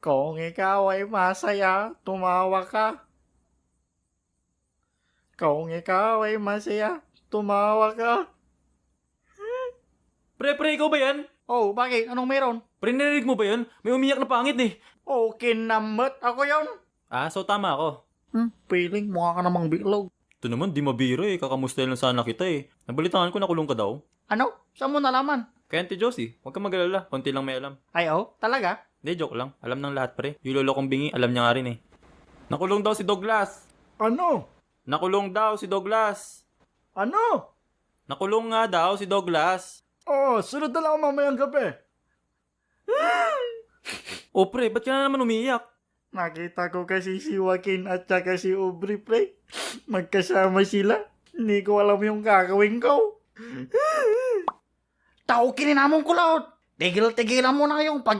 Kung ikaw ay masaya, tumawa ka. Kung ikaw ay masaya, tumawa ka. Pre, ikaw ba yan? Oh, bakit? Anong meron? Pre, narinig mo ba yun? May umiyak na pangit eh. Okay naman, ako yon. So tama ako. Feeling mukha ka namang biglog. Ito naman, di mabiro eh. Kakamusta lang sana kita eh. Nabalitaan ko nakulong ka daw. Ano? Saan mo nalaman? Kaya Auntie Josie, huwag kang mag-alala. Konti lang may alam. Ay, oh, talaga? Hindi, joke lang. Alam ng lahat pre. Yung lolo kong bingi, alam niya nga rin eh. Nakulong daw si Douglas. Ano? Nakulong daw si Douglas. Ano? Nakulong nga daw si Douglas. Oh, sunod na lang mamayang gabi. O pre, ba't ka na naman umiiyak? Nakita ko kasi si Joaquin at saka si Aubrey, pre. Magkasama sila. Hindi ko alam yung gagawin ko. Tao kininamong kulot. Tigil-tigilan mo na yung pag